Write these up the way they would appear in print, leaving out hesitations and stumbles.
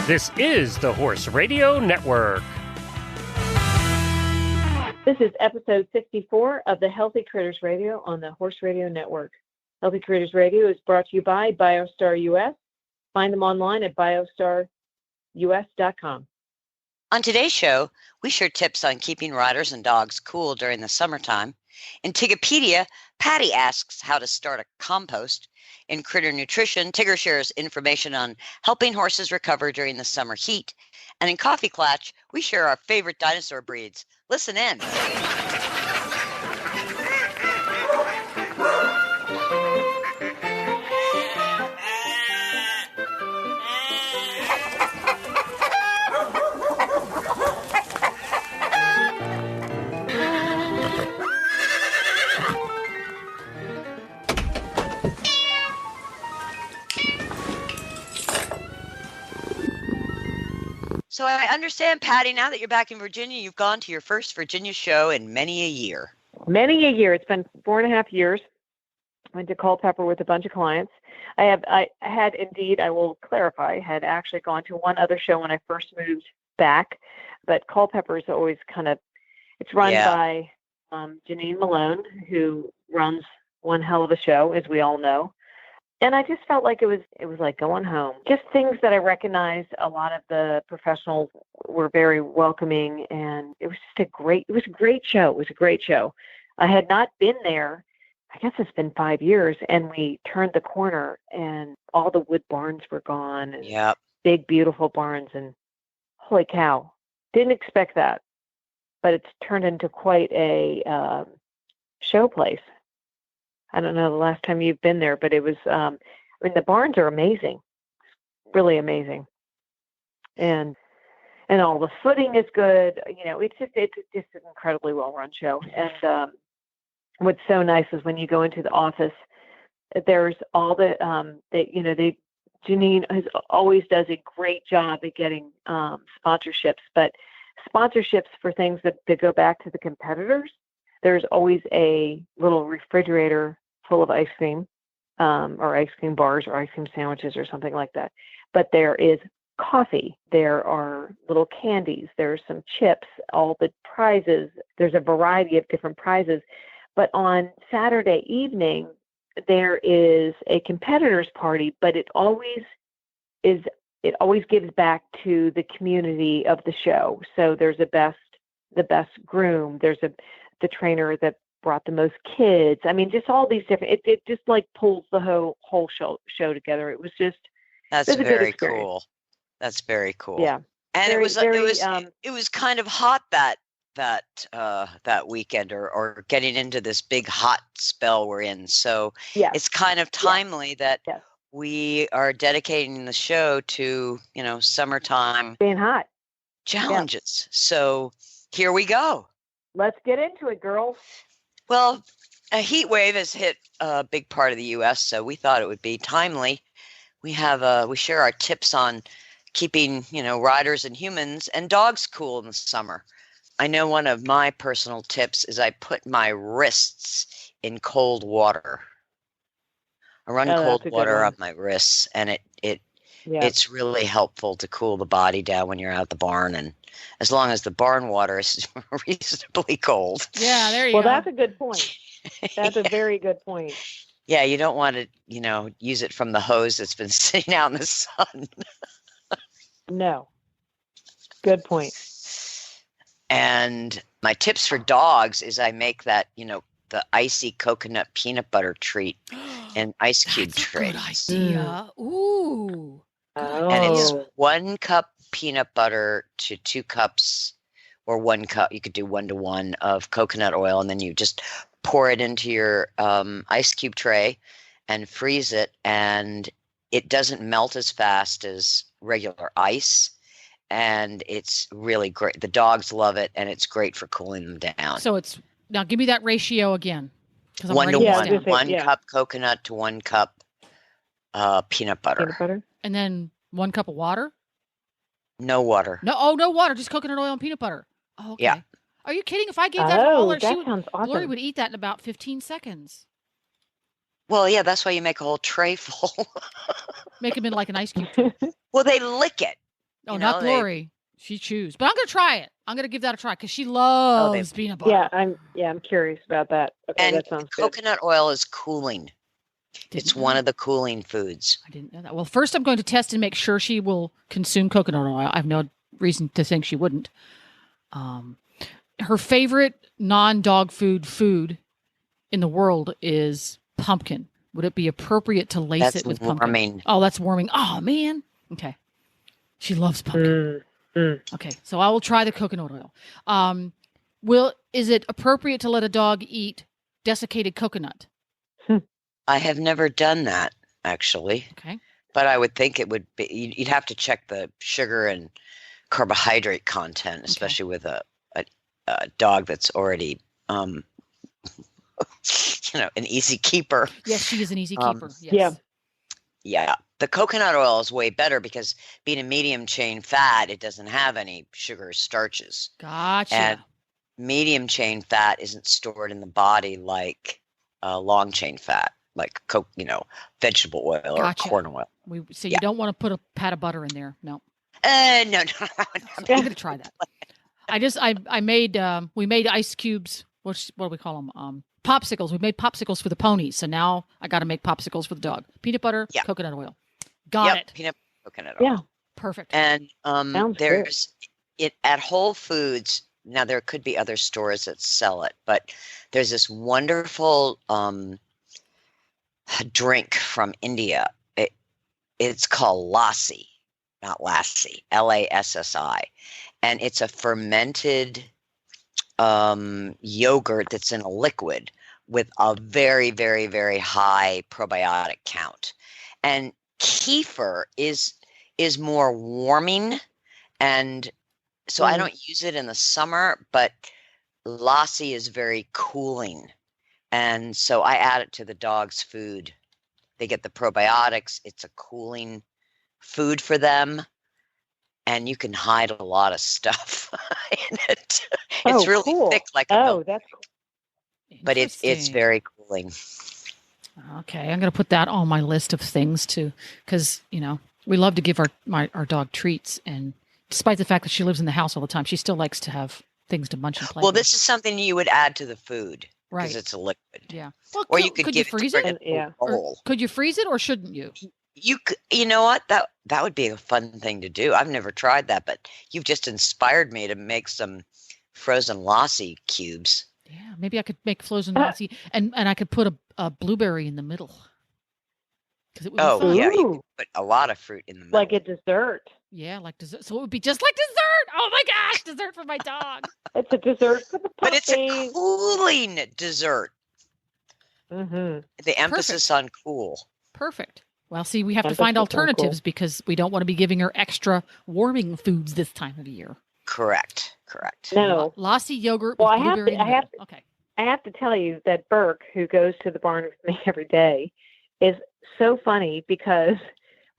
This is the Horse Radio Network. This is episode 64 of the Healthy Critters Radio on the Horse Radio Network. Healthy Critters Radio is brought to you by Biostar US. Find them online at biostarus.com. On today's show, we share tips on keeping riders and dogs cool during the summertime. In Tiggerpedia, Patty asks how to start a compost. In Critter Nutrition, Tigger shares information on helping horses recover during the summer heat. And in Coffee Clatch, we share our favorite dinosaur breeds. Listen in. So I understand, Patty, now that you're back in Virginia, you've gone to your first Virginia show in many a year. Many a year. It's been 4.5 years. Went to Culpeper with a bunch of clients. I had indeed, I will clarify, had actually gone to one other show when I first moved back. But Culpeper is always kind of, it's run by Janine Malone, who runs one hell of a show, as we all know. And I just felt like it was like going home. Just things that I recognized. A lot of the professionals were very welcoming, and it was just a great show. It was a great show. I had not been there. I guess it's been 5 years, and we turned the corner, and all the wood barns were gone. And big, beautiful barns, and holy cow, didn't expect that. But it's turned into quite a show place. I don't know the last time you've been there, but it was, the barns are amazing, really amazing. And all the footing is good. You know, it's just an incredibly well-run show. And what's so nice is when you go into the office, there's all Janine always does a great job at getting sponsorships, but sponsorships for things that go back to the competitors. There's always a little refrigerator full of ice cream, or ice cream bars or ice cream sandwiches or something like that. But there is coffee. There are little candies. There's some chips, all the prizes. There's a variety of different prizes. But on Saturday evening, there is a competitors party, but it always gives back to the community of the show. So there's the best groom. There's the trainer that brought the most kids. I mean, just all these different, it just like pulls the whole show together. It was just, that's very cool. That's very cool. Yeah. And it was kind of hot that weekend or getting into this big hot spell we're in. So it's kind of timely that we are dedicating the show to, summertime being hot challenges. Yeah. So here we go. Let's get into it, girls. Well, a heat wave has hit a big part of the U.S., so we thought it would be timely. We share our tips on keeping, riders and humans and dogs cool in the summer. I know one of my personal tips is I put my wrists in cold water. I run cold water up my wrists, and it's really helpful to cool the body down when you're out at the barn, and as long as the barn water is reasonably cold. Yeah, there you go. Well, that's a good point. That's a very good point. Yeah, you don't want to, use it from the hose that's been sitting out in the sun. No. Good point. And my tips for dogs is I make that, the icy coconut peanut butter treat in ice cube trays. Good idea. Ooh. And it's 1 cup peanut butter to 2 cups, or 1 cup. You could do 1 to 1 of coconut oil, and then you just pour it into your ice cube tray and freeze it. And it doesn't melt as fast as regular ice, and it's really great. The dogs love it, and it's great for cooling them down. So now give me that ratio again. 1 to 1. 1 cup coconut to 1 cup peanut butter. Peanut butter. And then 1 cup of water? No water. No water. Just coconut oil and peanut butter. Oh, okay. Yeah. Are you kidding? If I gave that to Waller, sounds awesome. Glory would eat that in about 15 seconds. Well, yeah, that's why you make a whole tray full. Make them in like an ice cube. Well, they lick it. Oh, You not know, they Glory. She chews. But I'm going to try it. I'm going to give that a try because she loves peanut butter. I'm curious about that. Okay, and that sounds good. coconut oil is cooling. Didn't It's know one that. of the cooling foods. I didn't know that. Well, first I'm going to test and make sure she will consume coconut oil. I have no reason to think she wouldn't. Her favorite non-dog food in the world is pumpkin. Would it be appropriate to lace That's it with warming. pumpkin? Oh, that's warming. Oh, man. Okay. She loves pumpkin. Okay, so I will try the coconut oil. Is it appropriate to let a dog eat desiccated coconut? I have never done that, actually. Okay. But I would think it would be, you'd have to check the sugar and carbohydrate content, especially with a dog that's already, an easy keeper. Yes, she is an easy keeper. Yes. Yeah. Yeah. The coconut oil is way better because being a medium chain fat, it doesn't have any sugar or starches. Gotcha. And medium chain fat isn't stored in the body like long chain fat, like vegetable oil or corn oil. So you don't want to put a pat of butter in there. No. No. I'm going to try that. We made ice cubes. What do we call them? Popsicles. We made popsicles for the ponies. So now I got to make popsicles for the dog. Peanut butter, coconut oil. Got it. Peanut butter, coconut oil. Yeah. Perfect. And there's good. it at Whole Foods. Now there could be other stores that sell it, but there's this wonderful drink from India. It's called lassi, not lassi, Lassi, and it's a fermented yogurt that's in a liquid with a very, very, very high probiotic count. And kefir is more warming, and so I don't use it in the summer, but lassi is very cooling, and so I add it to the dog's food. They get the probiotics. It's a cooling food for them, and you can hide a lot of stuff in it. It's really thick, like a milk. That's cool. But it's very cooling. Okay, I'm going to put that on my list of things because we love to give our dog treats, and despite the fact that she lives in the house all the time, she still likes to have things to munch and play. Well, with. this is something you would add to the food, right? Because it's a liquid. Yeah. Well, or you could give you freeze it in a bowl. Could you freeze it, or shouldn't you? You know what? That would be a fun thing to do. I've never tried that, but you've just inspired me to make some frozen lassi cubes. Yeah, maybe I could make frozen lassi, and I could put a blueberry in the middle. It would be fun. Yeah, you could put a lot of fruit in the middle. Like a dessert. Yeah, like dessert. So it would be just like dessert. Oh my gosh, dessert for my dog. It's a dessert for the puppy. But it's a cooling dessert. Mm-hmm. The emphasis on cool. Perfect. Well, see, we have to find alternatives because we don't want to be giving her extra warming foods this time of year. Correct. No. Lassi yogurt with blueberry in the middle. Okay. I have to tell you that Burke, who goes to the barn with me every day, is so funny because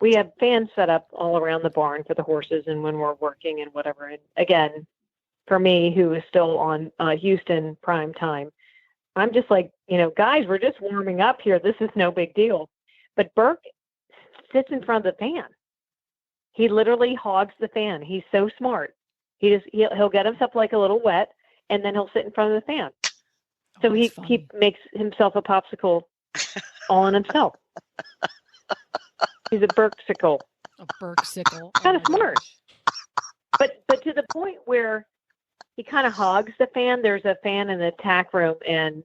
we have fans set up all around the barn for the horses and when we're working and whatever. And again, for me, who is still on Houston prime time, I'm just like, guys, we're just warming up here. This is no big deal. But Burke sits in front of the fan. He literally hogs the fan. He's so smart. He'll get himself like a little wet, and then he'll sit in front of the fan. So he makes himself a popsicle all in himself. He's a Burksicle. A Burksicle. Kind of smart. But to the point where he kind of hogs the fan. There's a fan in the tack room, and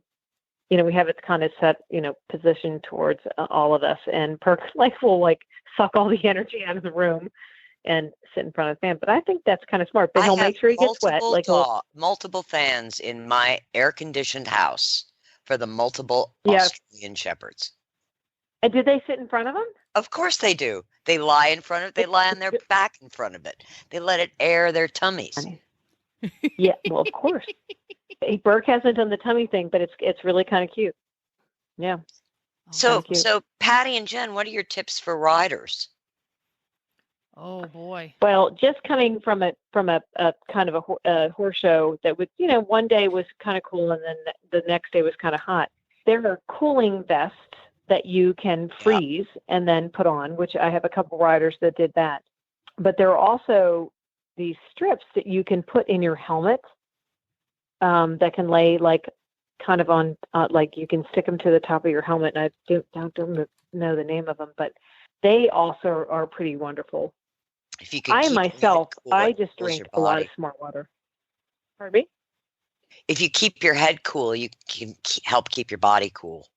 we have it kind of set, positioned towards all of us. And Perk will suck all the energy out of the room and sit in front of the fan. But I think that's kind of smart. But he'll make sure he gets wet. Multiple fans in my air-conditioned house for the multiple Australian Shepherds. And do they sit in front of him? Of course they do. They lie in front of it. They lie on their back in front of it. They let it air their tummies. Yeah, well, of course. Burke hasn't done the tummy thing, but it's really kind of cute. Yeah. So Patty and Jen, what are your tips for riders? Oh boy. Well, just coming from a kind of a horse show that was, one day was kind of cool and then the next day was kind of hot. There are cooling vests that you can freeze and then put on, which I have a couple riders that did that. But there are also these strips that you can put in your helmet that can lay like kind of on, like you can stick them to the top of your helmet. And I don't know the name of them, but they also are pretty wonderful. If you could I keep myself, cool, I just drink a lot of Smart Water. Pardon me? If you keep your head cool, you can help keep your body cool.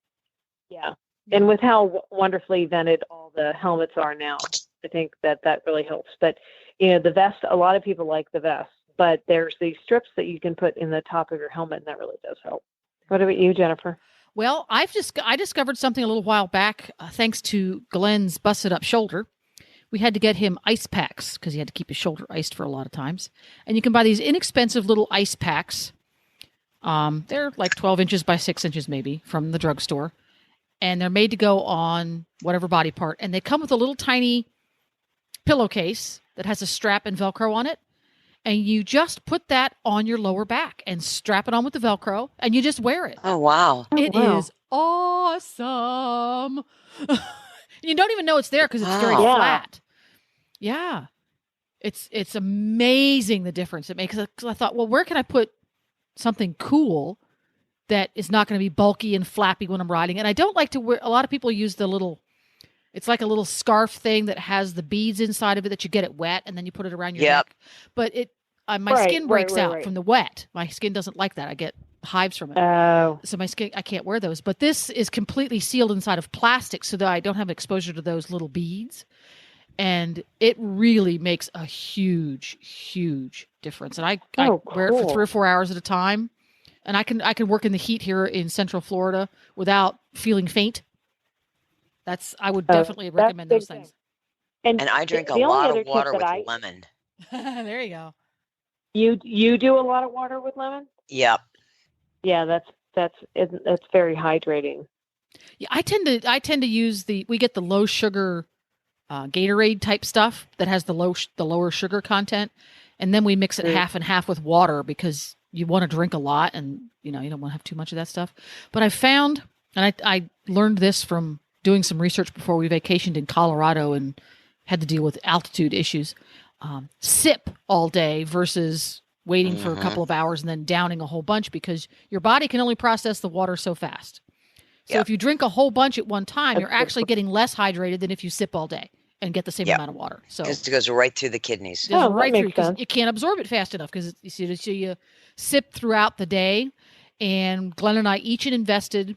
Yeah. And with how wonderfully vented all the helmets are now, I think that really helps. But, the vest, a lot of people like the vest, but there's these strips that you can put in the top of your helmet, and that really does help. What about you, Jennifer? Well, I discovered something a little while back, thanks to Glenn's busted up shoulder. We had to get him ice packs because he had to keep his shoulder iced for a lot of times. And you can buy these inexpensive little ice packs. They're like 12 inches by 6 inches maybe from the drugstore. And they're made to go on whatever body part. And they come with a little tiny pillowcase that has a strap and Velcro on it. And you just put that on your lower back and strap it on with the Velcro, and you just wear it. Oh, wow. It is awesome. You don't even know it's there because it's very flat. Yeah. It's amazing the difference it makes. Because I thought, well, where can I put something cool that is not going to be bulky and flappy when I'm riding? And I don't like to wear, a lot of people use the little, it's like a little scarf thing that has the beads inside of it that you get it wet and then you put it around your neck. But my skin breaks out from the wet. My skin doesn't like that. I get hives from it. Oh. So my skin, I can't wear those. But this is completely sealed inside of plastic so that I don't have exposure to those little beads. And it really makes a huge, huge difference. And I wear it for 3 or 4 hours at a time. And I can work in the heat here in Central Florida without feeling faint. I would definitely recommend those things. And I drink a lot of water with lemon. There you go. You do a lot of water with lemon? Yep. Yeah, that's very hydrating. Yeah, I tend to use we get the low sugar Gatorade type stuff that has the lower sugar content, and then we mix it half and half with water because you want to drink a lot and you don't want to have too much of that stuff. But I found, and I learned this from doing some research before we vacationed in Colorado and had to deal with altitude issues. Sip all day versus waiting for a couple of hours and then downing a whole bunch because your body can only process the water so fast. So if you drink a whole bunch at one time, you're actually getting less hydrated than if you sip all day and get the same amount of water. So it goes right through the kidneys. Right through because you can't absorb it fast enough because you sip throughout the day. And Glenn and I each had invested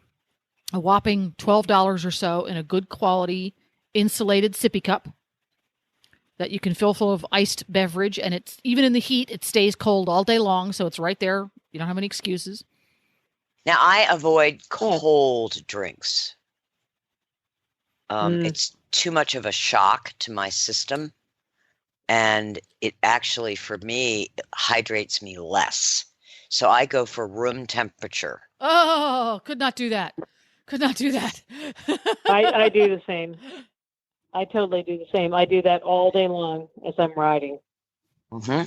a whopping $12 or so in a good quality insulated sippy cup that you can fill full of iced beverage. And it's even in the heat, it stays cold all day long. So it's right there. You don't have any excuses. Now, I avoid cold drinks. It's too much of a shock to my system. And it actually, for me, hydrates me less. So I go for room temperature. Oh, could not do that. I do the same. I totally do the same. I do that all day long as I'm riding. Mm-hmm.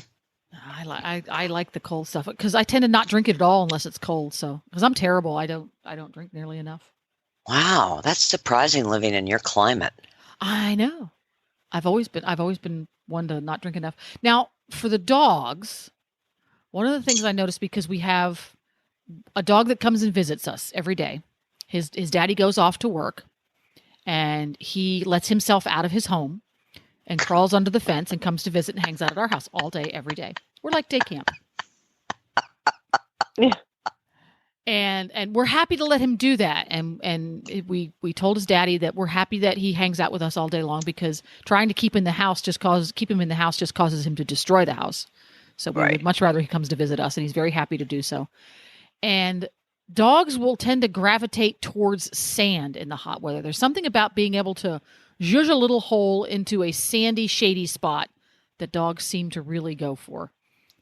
I like the cold stuff because I tend to not drink it at all unless it's cold. So because I'm terrible, I don't drink nearly enough. Wow, that's surprising living in your climate. I know. I've always been one to not drink enough. Now for the dogs, one of the things I noticed because we have a dog that comes and visits us every day. His daddy goes off to work, and he lets himself out of his home and crawls under the fence and comes to visit and hangs out at our house all day, every day. We're like day camp. Yeah. And we're happy to let him do that. And we told his daddy that we're happy that he hangs out with us all day long because trying to keep him in the house just causes him to destroy the house. So we would much rather he comes to visit us, and he's very happy to do so. And dogs will tend to gravitate towards sand in the hot weather. There's something about being able to zhuzh a little hole into a sandy, shady spot that dogs seem to really go for.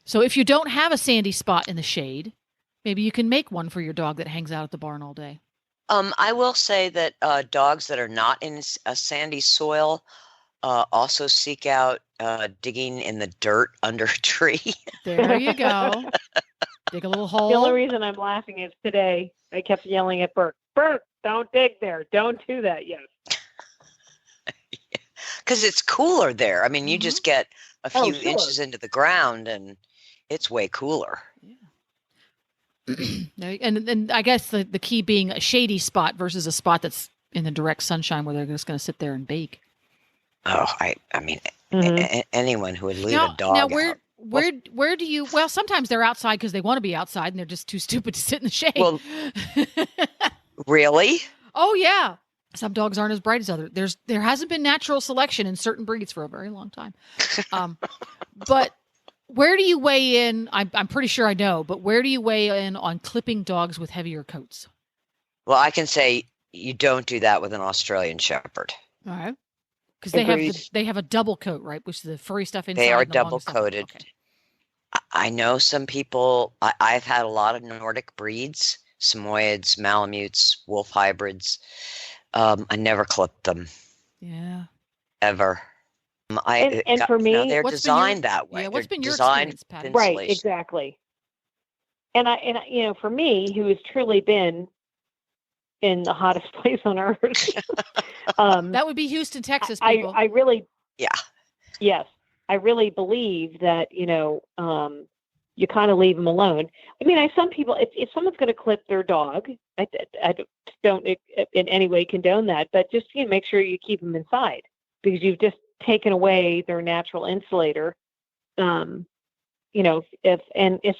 So if you don't have a sandy spot in the shade, maybe you can make one for your dog that hangs out at the barn all day. I will say that dogs that are not in a sandy soil also seek out digging in the dirt under a tree. There you go. Dig a little hole. The only reason I'm laughing is today I kept yelling at Bert, don't dig there. Don't do that yet. Because it's cooler there. I mean, you just get a few sure. inches into the ground and it's way cooler. And I guess the key being a shady spot versus a spot that's in the direct sunshine where they're just going to sit there and bake. Oh, I mean, anyone who would leave a dog now out. Where do you? Well, sometimes they're outside because they want to be outside and they're just too stupid to sit in the shade. Well, really? Oh yeah. Some dogs aren't as bright as others. There hasn't been natural selection in certain breeds for a very long time. But where do you weigh in? I'm pretty sure I know, but where do you weigh in on clipping dogs with heavier coats? Well, I can say you don't do that with an Australian Shepherd. All right. Because they have a double coat, right? Which is the furry stuff inside. They are and the long double stuff. coated. Okay. I know some people. I've had a lot of Nordic breeds: Samoyeds, Malamutes, wolf hybrids. I never clipped them. Yeah. Ever. And for me, they're designed that way. Yeah. What's been your designed experience, Patty? Right. Exactly. And for me, who has truly been in the hottest place on earth, that would be Houston, Texas. People. I really. Yeah. Yes, I really believe that you kind of leave them alone. I mean, some people, if someone's going to clip their dog, I don't in any way condone that, but just make sure you keep them inside because you've just taken away their natural insulator. If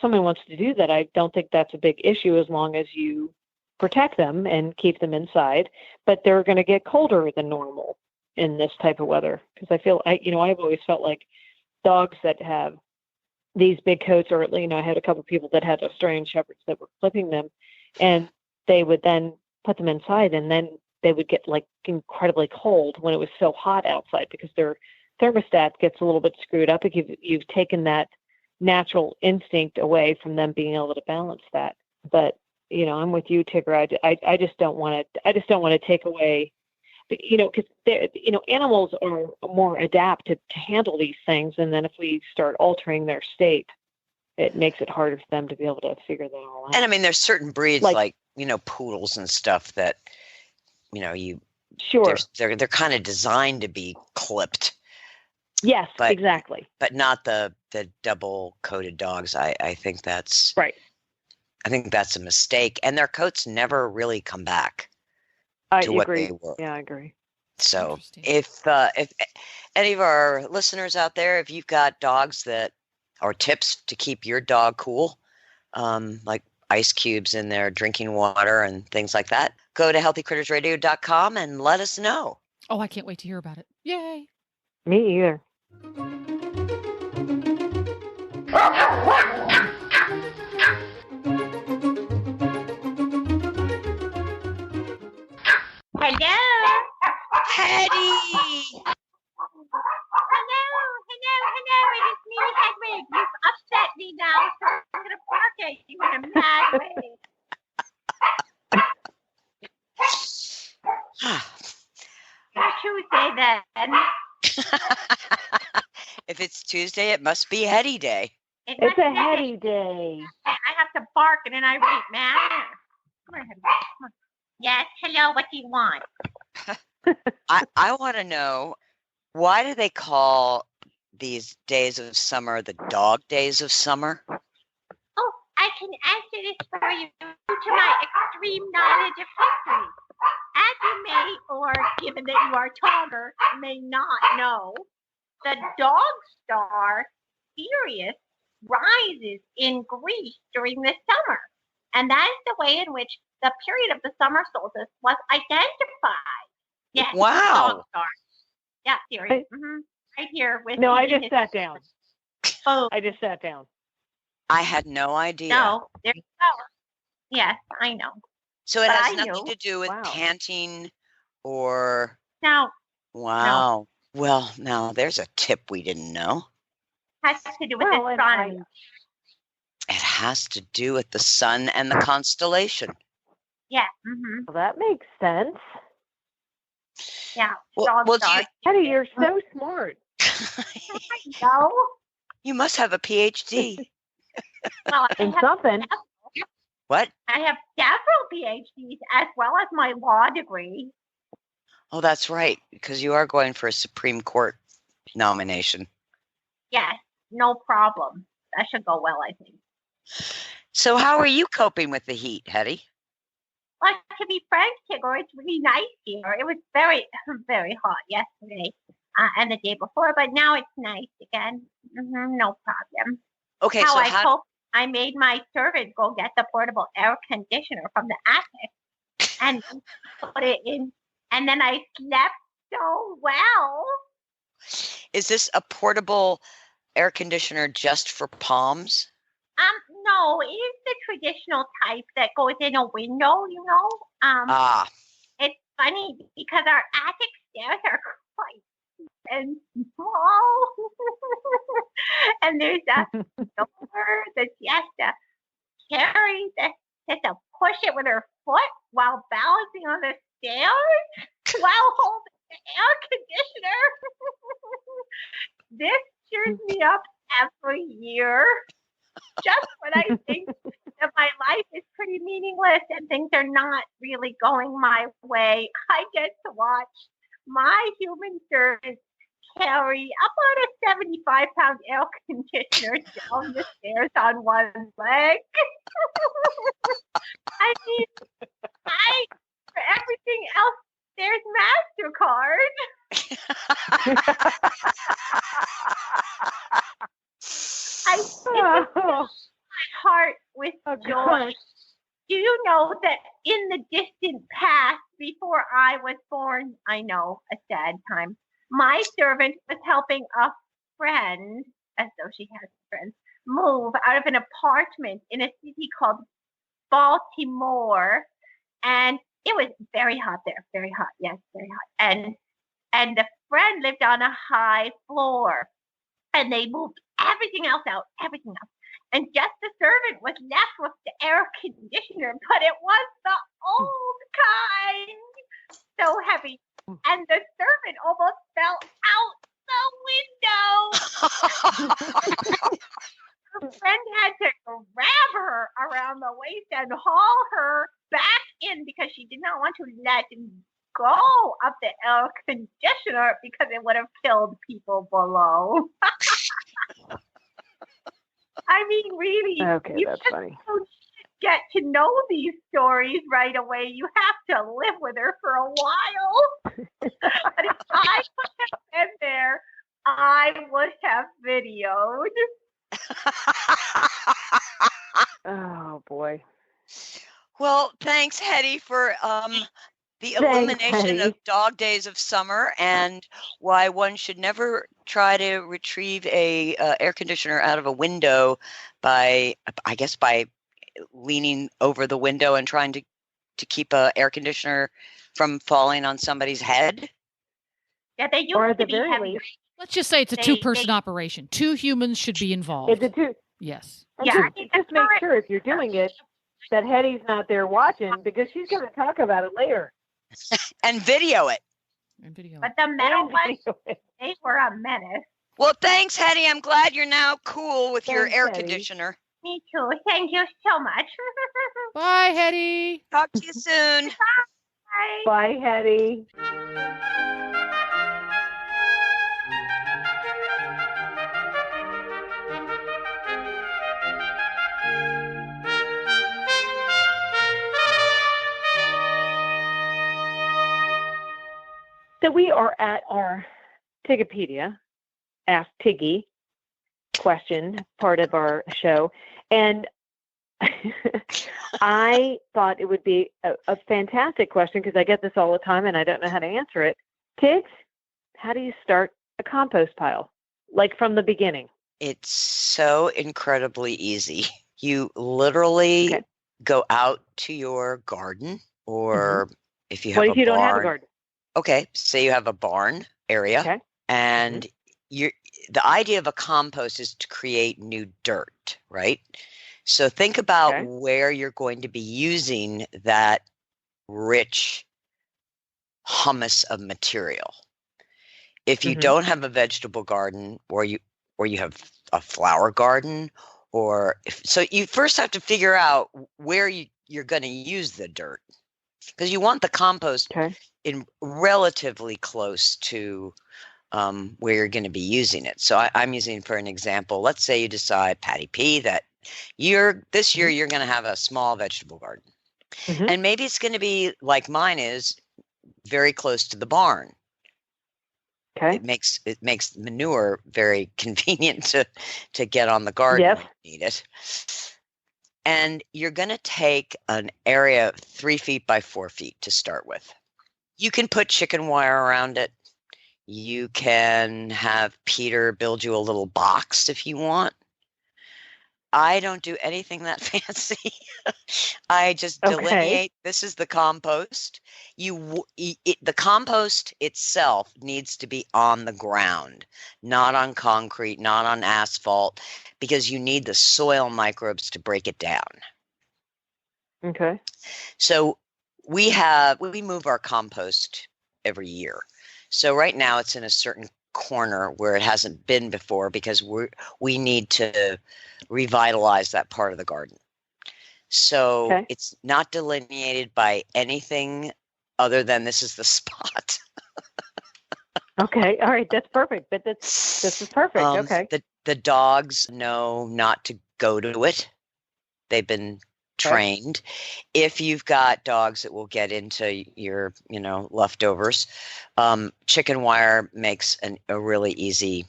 someone wants to do that, I don't think that's a big issue as long as you protect them and keep them inside. But they're going to get colder than normal in this type of weather because I've always felt like dogs that have these big coats, or I had a couple of people that had Australian Shepherds that were clipping them, and they would then put them inside, and then they would get like incredibly cold when it was so hot outside because their thermostat gets a little bit screwed up because you've taken that natural instinct away from them being able to balance that. But I'm with you, Tigger. I just don't want to take away, because animals are more adapted to handle these things, and then if we start altering their state, it makes it harder for them to be able to figure that all out. And I mean, there's certain breeds like poodles and stuff that sure they're kind of designed to be clipped. Yes, exactly. But not the double coated dogs. I think that's right. I think that's a mistake, and their coats never really come back to what they were. Yeah, I agree. So if any of our listeners out there, if you've got dogs or tips to keep your dog cool, like ice cubes in their drinking water and things like that, go to healthycrittersradio.com and let us know. Oh, I can't wait to hear about it. Yay. Me either. Hello. Hetty. Hello. It is me, Hedwig. You've upset me now, so I'm going to bark at you in a mad way. Tuesday, then. If it's Tuesday, it must be Hetty Day. It's a Hetty Day. I have to bark in an irate manner. Come on, Hedwig. Come on. Yes, hello, what do you want? I want to know, why do they call these days of summer the dog days of summer? Oh, I can answer this for you due to my extreme knowledge of history. As you may, or given that you are taller, may not know, the dog star Sirius rises in Greece during the summer. And that is the way in which the period of the summer solstice was identified. Yes. Wow. Dog star. Yeah, Sirius. Right here with No, I just sat down. Oh. I just sat down. I had no idea. No, there you go. Yes, I know. So it has nothing to do with panting or... No. Wow. No. Well, now there's a tip we didn't know. Has to do with astronomy. It has to do with the sun and the constellation. Yeah. Well, that makes sense. Yeah. Well, Hetty, you're so smart. I know. You must have a PhD. Well, in something. What? I have several PhDs as well as my law degree. Oh, that's right, because you are going for a Supreme Court nomination. Yes, no problem. That should go well, I think. So how are you coping with the heat, Hetty? Well, to be frank, Tigger, it's really nice here. It was very, very hot yesterday and the day before, but now it's nice again. No problem. Okay, How so I cope, I made my servant go get the portable air conditioner from the attic and put it in, and then I slept so well. is this a portable air conditioner just for palms? No, it is the traditional type that goes in a window, you know. It's funny because our attic stairs are quite and small, and there's a door that she has to carry, that has to push it with her foot while balancing on the stairs while holding the air conditioner. This cheers me up every year. Just when I think that my life is pretty meaningless and things are not really going my way, I get to watch my human servants carry about a 75-pound air conditioner down the stairs on one leg. I mean, for everything else, there's MasterCard. I fill my heart with joy. Do you know that in the distant past, before I was born, I know, a sad time, my servant was helping a friend, as though she has friends, move out of an apartment in a city called Baltimore. And it was very hot there, very hot, yes, very hot. And the friend lived on a high floor. And they moved everything else out, everything else. And just the servant was left with the air conditioner, but it was the old kind, so heavy. And the servant almost fell out the window. Her friend had to grab her around the waist and haul her back in because she did not want to let go of the air conditioner because it would have killed people below. I mean, really. Okay, that's funny. Don't get to know these stories right away. You have to live with her for a while. But if I could have been there, I would have videoed. Oh boy. Well, thanks, Hetty, for the Thanks, illumination Hetty. of dog days of summer and why one should never try to retrieve a air conditioner out of a window by leaning over the window and trying to keep a air conditioner from falling on somebody's head. Yeah, they used Or at to the be very heavy. least, Let's just say it's a two-person operation. 2 humans should be involved. it's a two. Yes. And Yeah, I think just make sure if you're doing it that Hetty's not there watching because she's going to talk about it later. And video it. And video. But the metal And ones, video it. they were a menace. Well, thanks, Hetty. I'm glad you're now cool with your Thanks, air Hetty. conditioner. Me too. Thank you so much. Bye, Hetty. Talk to you soon. Bye. Bye, Hetty. So we are at our Tigopedia, Ask Tiggy question part of our show. And I thought it would be a fantastic question because I get this all the time and I don't know how to answer it. Tiggs, how do you start a compost pile? Like from the beginning? It's so incredibly easy. You literally go out to your garden, or if you have What if you don't have a garden? Okay, say you have a barn area, and the idea of a compost is to create new dirt, right? So think about where you're going to be using that rich humus of material. If you don't have a vegetable garden, or you have a flower garden, so you first have to figure out where you're going to use the dirt. because you want the compost Okay. in relatively close to where you're going to be using it. So I'm using, for an example, let's say you decide, Patty P, that this year you're going to have a small vegetable garden. Mm-hmm. And maybe it's going to be like mine is, very close to the barn. Okay. It makes manure very convenient to get on the garden Yes. when you need it. And you're going to take an area 3 feet by 4 feet to start with. You can put chicken wire around it. You can have Peter build you a little box if you want. I don't do anything that fancy. I just Okay. delineate, this is the compost. The compost itself needs to be on the ground, not on concrete, not on asphalt, because you need the soil microbes to break it down. Okay. So we move our compost every year. So right now it's in a certain corner where it hasn't been before because we need to revitalize that part of the garden. So Okay. it's not delineated by anything other than this is the spot. Okay. All right. That's perfect. But this is perfect. Okay. The dogs know not to go to it. They've been trained. If you've got dogs that will get into your, leftovers, chicken wire makes a really easy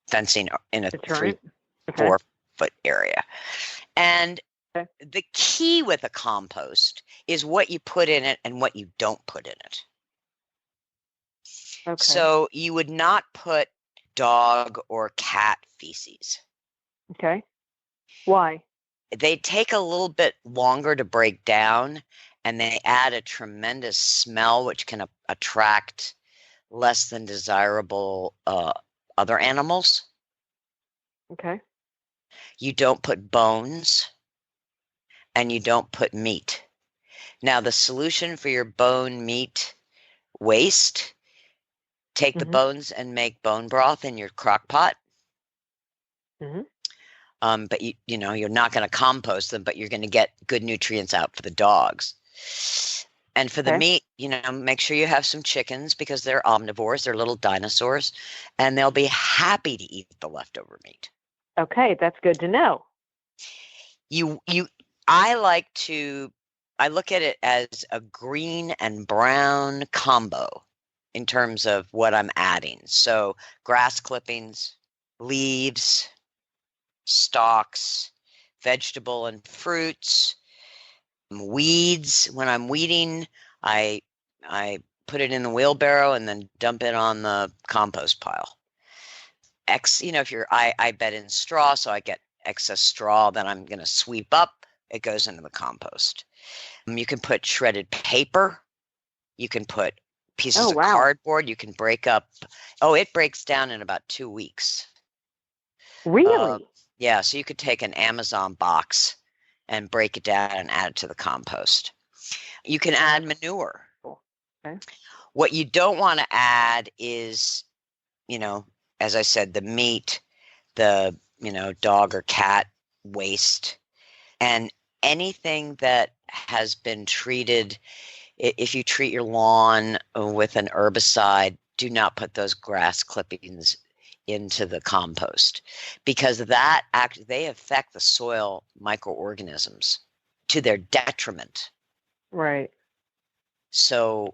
fencing in a Deterrent. 3-4 foot area. And the key with a compost is what you put in it and what you don't put in it. Okay. So you would not put dog or cat feces. Okay. Why? They take a little bit longer to break down, and they add a tremendous smell, which can attract less than desirable other animals. Okay. You don't put bones, and you don't put meat. Now, the solution for your bone meat waste, take the bones and make bone broth in your crock pot. Mm-hmm. But you're not going to compost them, but you're going to get good nutrients out for the dogs. And for the meat, make sure you have some chickens because they're omnivores, they're little dinosaurs, and they'll be happy to eat the leftover meat. Okay, that's good to know. I look at it as a green and brown combo in terms of what I'm adding. So grass clippings, leaves, stalks, vegetable and fruits, weeds. When I'm weeding, I put it in the wheelbarrow and then dump it on the compost pile. I bed in straw, so I get excess straw that I'm going to sweep up. It goes into the compost. You can put shredded paper. You can put pieces of cardboard. You can break up. It breaks down in about 2 weeks. Really? Yeah, so you could take an Amazon box and break it down and add it to the compost. You can add manure. Okay. What you don't want to add is, as I said, the meat, the, dog or cat waste, and anything that has been treated. If you treat your lawn with an herbicide, do not put those grass clippings into the compost because they affect the soil microorganisms to their detriment. Right. So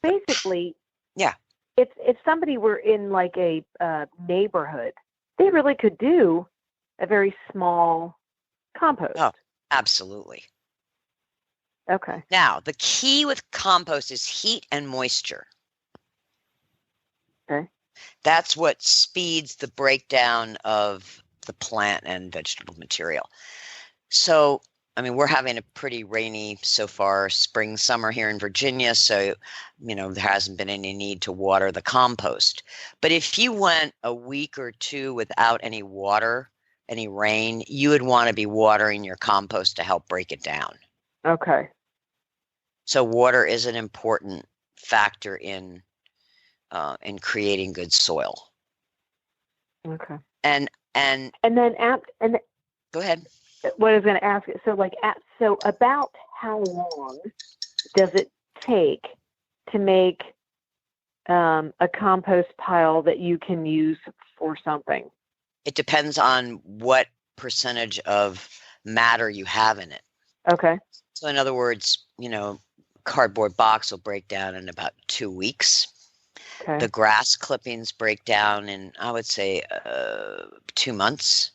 basically, yeah. If somebody were in like a neighborhood, they really could do a very small compost. Oh, absolutely. Okay. Now, the key with compost is heat and moisture. Okay. That's what speeds the breakdown of the plant and vegetable material. So, we're having a pretty rainy so far spring, summer here in Virginia. So, there hasn't been any need to water the compost. But if you went a week or two without any water, any rain, you would want to be watering your compost to help break it down. Okay. So water is an important factor in creating good soil. Okay. And then go ahead. What I was going to ask, so about how long does it take to make a compost pile that you can use for something? It depends on what percentage of matter you have in it. Okay. So in other words, cardboard box will break down in about 2 weeks. Okay. The grass clippings break down in, I would say, 2 months,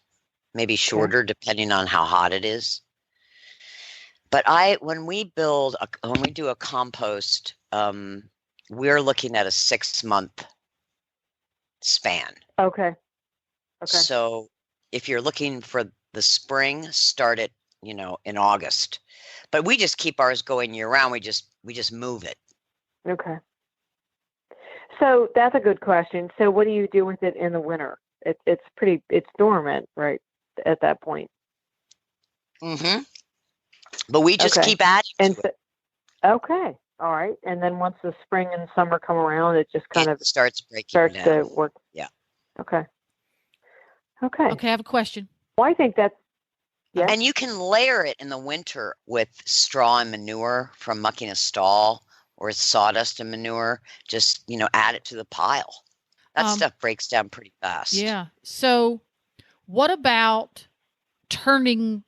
maybe shorter, depending on how hot it is. But when we do a compost, we're looking at a 6-month span. Okay. So if you're looking for the spring, start it, in August. But we just keep ours going year round. We just move it. Okay. So that's a good question. So what do you do with it in the winter? It's dormant, right, at that point. Mm-hmm. But we just keep adding to it. Okay. All right. And then once the spring and summer come around, it just kind of starts breaking down. to work. Yeah. Okay. Okay, I have a question. Well, I think that's, yeah. And you can layer it in the winter with straw and manure from mucking a stall, or sawdust and manure. Just, add it to the pile. That stuff breaks down pretty fast. Yeah. So what about turning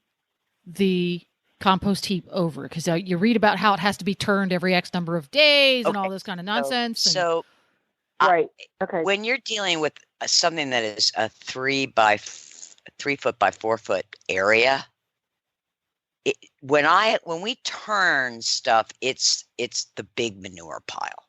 the compost heap over? Because you read about how it has to be turned every X number of days and all this kind of nonsense. So right. Okay. When you're dealing with something that is a 3 foot by 4 foot area, when we turn stuff, it's the big manure pile,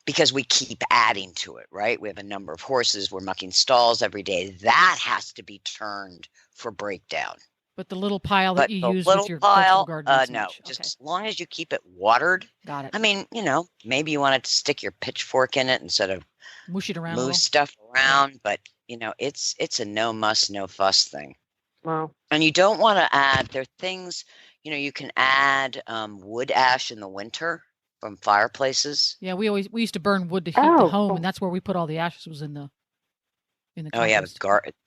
because we keep adding to it, right? We have a number of horses. We're mucking stalls every day. That has to be turned for breakdown. But the little pile that you use with your vegetable garden? No, just as long as you keep it watered. Got it. I mean, maybe you want to stick your pitchfork in it instead of mush it around. Move stuff around, but it's a no muss, no fuss thing. Wow. And you don't want to add. There are things, you can add wood ash in the winter from fireplaces. Yeah, we used to burn wood to heat the home, and that's where we put all the ashes. Was in the compost. Oh yeah,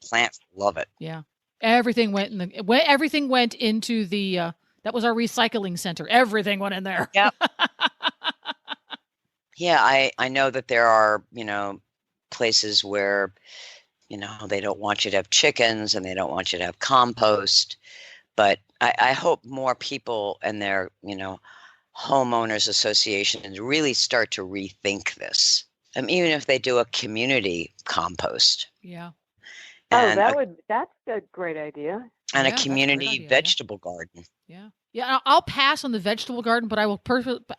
plants love it. Yeah. Everything went into the that was our recycling center. Everything went in there. Yep. Yeah, I know that there are, places where, they don't want you to have chickens and they don't want you to have compost. But I hope more people and their, homeowners associations really start to rethink this. Even if they do a community compost. Yeah. That's a great idea. And a community vegetable garden. Yeah. Yeah, I'll pass on the vegetable garden, but I will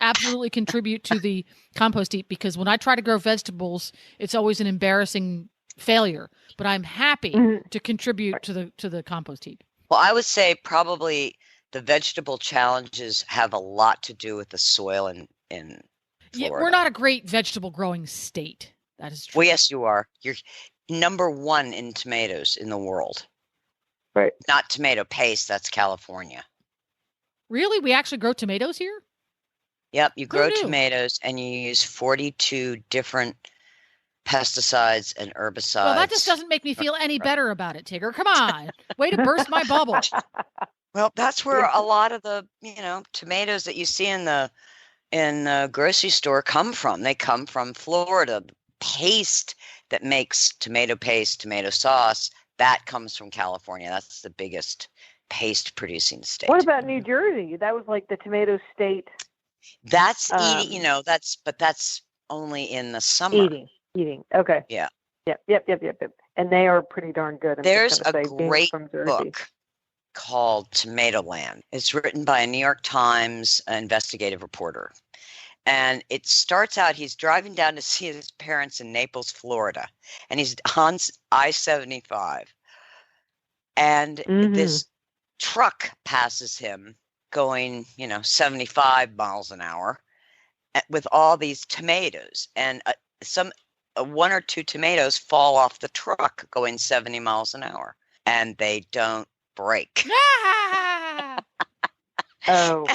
absolutely contribute to the compost heap, because when I try to grow vegetables, it's always an embarrassing failure. But I'm happy to contribute to the compost heap. Well, I would say probably the vegetable challenges have a lot to do with the soil in Florida. Yeah, we're not a great vegetable growing state. That is true. Well, yes, you are. You're number 1 in tomatoes in the world. Right. Not tomato paste. That's California. Really? We actually grow tomatoes here? Yep. You grow tomatoes and you use 42 different pesticides and herbicides. Well, that just doesn't make me feel any better about it, Tigger. Come on. Way to burst my bubble. Well, that's where a lot of the, tomatoes that you see in the grocery store come from. They come from Florida. Paste that makes tomato paste, tomato sauce, that comes from California. That's the biggest paste producing state. What about New Jersey? That was like the tomato state. That's eating, that's only in the summer. Eating. Okay. Yeah. Yep. And they are pretty darn good. There's a great book called Tomatoland. It's written by a New York Times investigative reporter. And it starts out, he's driving down to see his parents in Naples, Florida. And he's on I-75. And this truck passes him going, 75 miles an hour with all these tomatoes. And one or two tomatoes fall off the truck going 70 miles an hour. And they don't break. Oh.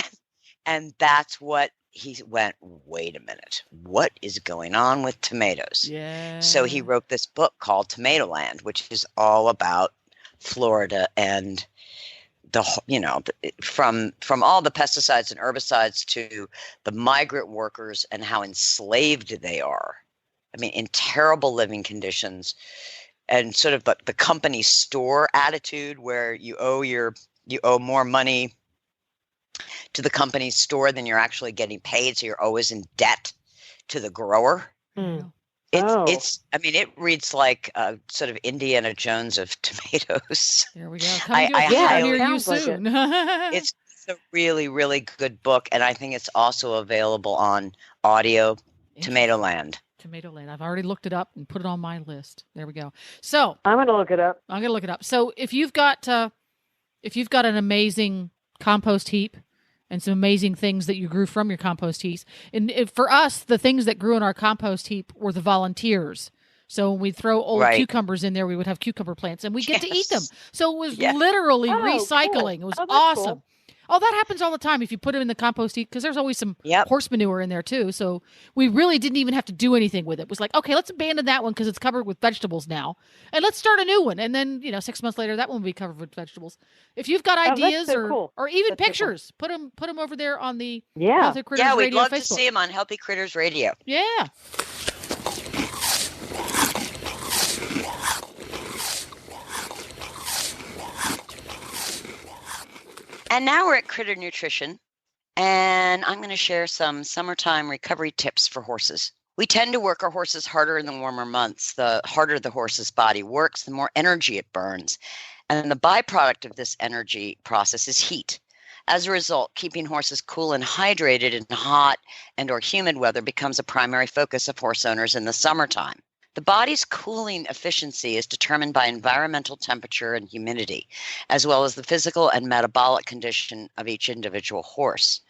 And that's what he went, wait a minute, what is going on with tomatoes? Yeah. So he wrote this book called Tomatoland, which is all about Florida and from all the pesticides and herbicides to the migrant workers and how enslaved they are. I mean, in terrible living conditions, and sort of the company store attitude where you owe more money to the company store than you're actually getting paid, so you're always in debt to the grower. Mm. It reads like sort of Indiana Jones of tomatoes. There we go. Coming to a theater near you soon. It's a really, really good book, and I think it's also available on audio. Tomatoland. Tomatoland. I've already looked it up and put it on my list. There we go. So I'm going to look it up. I'm going to look it up. So if you've got an amazing compost heap and some amazing things that you grew from your compost heaps, and for us, the things that grew in our compost heap were the volunteers. So when we throw old cucumbers in there, we would have cucumber plants, and we get to eat them. So it was literally recycling. Cool. It was awesome. Cool. Oh, that happens all the time if you put them in the compost heap, because there's always some horse manure in there too. So we really didn't even have to do anything with it. It was like, okay, let's abandon that one because it's covered with vegetables now, and let's start a new one. And then 6 months later, that one will be covered with vegetables. If you've got ideas or even pictures, put them over there on the Healthy Critters Radio we'd love Facebook. To see them on Healthy Critters Radio. Yeah. And now we're at Critter Nutrition, and I'm going to share some summertime recovery tips for horses. We tend to work our horses harder in the warmer months. The harder the horse's body works, the more energy it burns. And the byproduct of this energy process is heat. As a result, keeping horses cool and hydrated in hot and or humid weather becomes a primary focus of horse owners in the summertime. The body's cooling efficiency is determined by environmental temperature and humidity, as well as the physical and metabolic condition of each individual horse.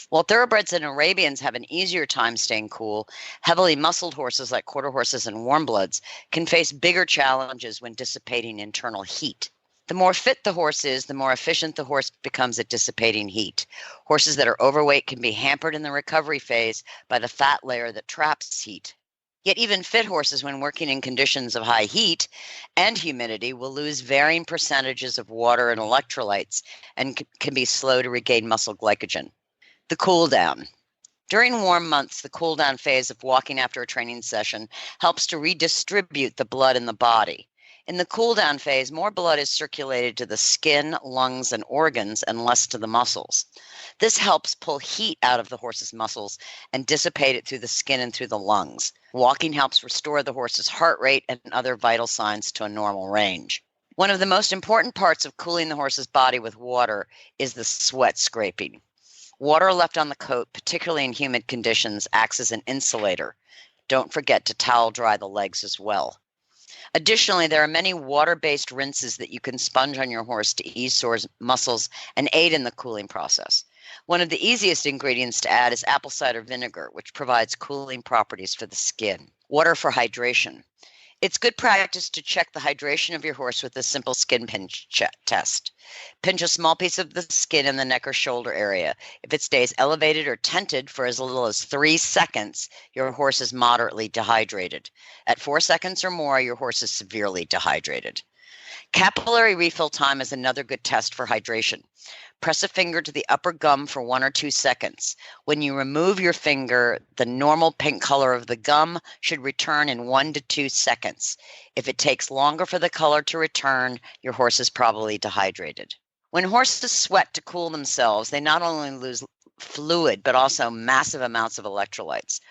While thoroughbreds and Arabians have an easier time staying cool, heavily muscled horses like quarter horses and warm bloods can face bigger challenges when dissipating internal heat. The more fit the horse is, the more efficient the horse becomes at dissipating heat. Horses that are overweight can be hampered in the recovery phase by the fat layer that traps heat. Yet even fit horses, when working in conditions of high heat and humidity, will lose varying percentages of water and electrolytes and can be slow to regain muscle glycogen. The cool down. During warm months, the cool down phase of walking after a training session helps to redistribute the blood in the body. In the cool down phase, more blood is circulated to the skin, lungs, and organs and less to the muscles. This helps pull heat out of the horse's muscles and dissipate it through the skin and through the lungs. Walking helps restore the horse's heart rate and other vital signs to a normal range. One of the most important parts of cooling the horse's body with water is the sweat scraping. Water left on the coat, particularly in humid conditions, acts as an insulator. Don't forget to towel dry the legs as well. Additionally, there are many water-based rinses that you can sponge on your horse to ease sore muscles and aid in the cooling process. One of the easiest ingredients to add is apple cider vinegar, which provides cooling properties for the skin. Water for hydration. It's good practice to check the hydration of your horse with a simple skin pinch test. Pinch a small piece of the skin in the neck or shoulder area. If it stays elevated or tented for as little as 3 seconds, your horse is moderately dehydrated. At 4 seconds or more, your horse is severely dehydrated. Capillary refill time is another good test for hydration. Press a finger to the upper gum for 1 or 2 seconds. When you remove your finger, the normal pink color of the gum should return in 1 to 2 seconds. If it takes longer for the color to return, your horse is probably dehydrated. When horses sweat to cool themselves, they not only lose fluid, but also massive amounts of electrolytes.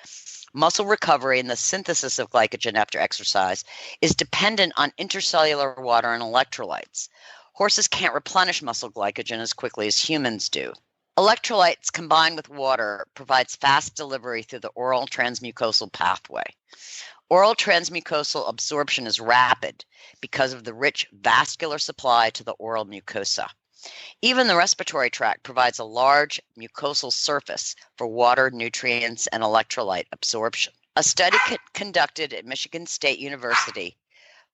Muscle recovery and the synthesis of glycogen after exercise is dependent on intercellular water and electrolytes. Horses can't replenish muscle glycogen as quickly as humans do. Electrolytes combined with water provides fast delivery through the oral transmucosal pathway. Oral transmucosal absorption is rapid because of the rich vascular supply to the oral mucosa. Even the respiratory tract provides a large mucosal surface for water, nutrients, and electrolyte absorption. A study conducted at Michigan State University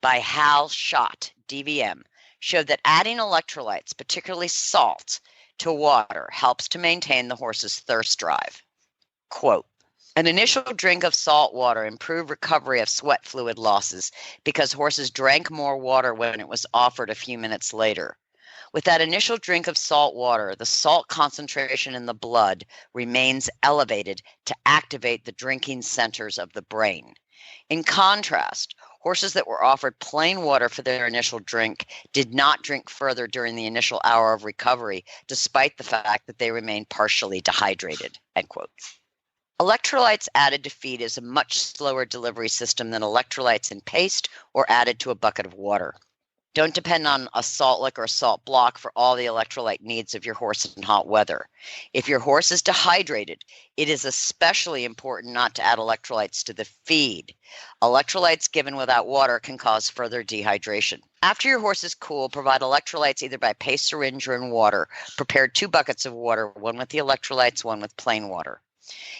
by Hal Schott, DVM, showed that adding electrolytes, particularly salt, to water helps to maintain the horse's thirst drive. Quote, an initial drink of salt water improved recovery of sweat fluid losses because horses drank more water when it was offered a few minutes later. With that initial drink of salt water, the salt concentration in the blood remains elevated to activate the drinking centers of the brain. In contrast, horses that were offered plain water for their initial drink did not drink further during the initial hour of recovery, despite the fact that they remained partially dehydrated. End quote. Electrolytes added to feed is a much slower delivery system than electrolytes in paste or added to a bucket of water. Don't depend on a salt lick or a salt block for all the electrolyte needs of your horse in hot weather. If your horse is dehydrated, it is especially important not to add electrolytes to the feed. Electrolytes given without water can cause further dehydration. After your horse is cool, provide electrolytes either by paste syringe or in water. Prepare 2 buckets of water, one with the electrolytes, one with plain water.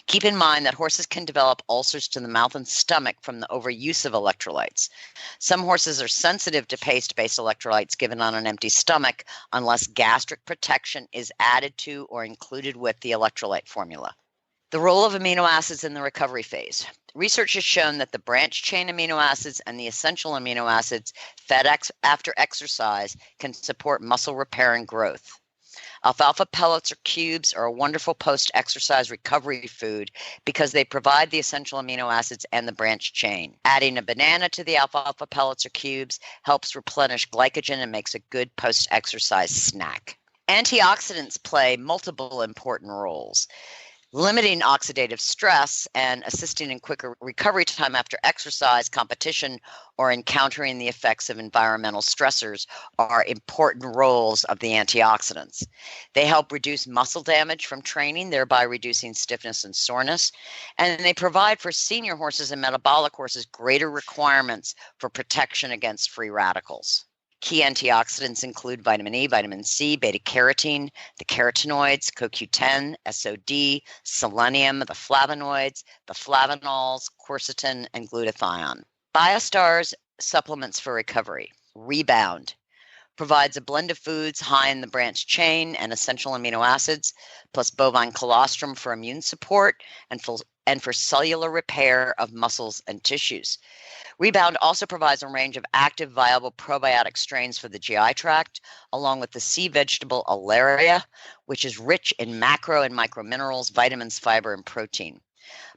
Keep in mind that horses can develop ulcers to the mouth and stomach from the overuse of electrolytes. Some horses are sensitive to paste-based electrolytes given on an empty stomach unless gastric protection is added to or included with the electrolyte formula. The role of amino acids in the recovery phase. Research has shown that the branch-chain amino acids and the essential amino acids fed after exercise can support muscle repair and growth. Alfalfa pellets or cubes are a wonderful post-exercise recovery food because they provide the essential amino acids and the branch chain. Adding a banana to the alfalfa pellets or cubes helps replenish glycogen and makes a good post-exercise snack. Antioxidants play multiple important roles. Limiting oxidative stress and assisting in quicker recovery time after exercise, competition, or encountering the effects of environmental stressors are important roles of the antioxidants. They help reduce muscle damage from training, thereby reducing stiffness and soreness, and they provide for senior horses and metabolic horses greater requirements for protection against free radicals. Key antioxidants include vitamin E, vitamin C, beta-carotene, the carotenoids, CoQ10, SOD, selenium, the flavonoids, the flavanols, quercetin, and glutathione. Biostar's supplements for recovery. Rebound provides a blend of foods high in the branch chain and essential amino acids, plus bovine colostrum for immune support and for cellular repair of muscles and tissues. Rebound also provides a range of active, viable probiotic strains for the GI tract, along with the sea vegetable Alaria, which is rich in macro and microminerals, vitamins, fiber, and protein,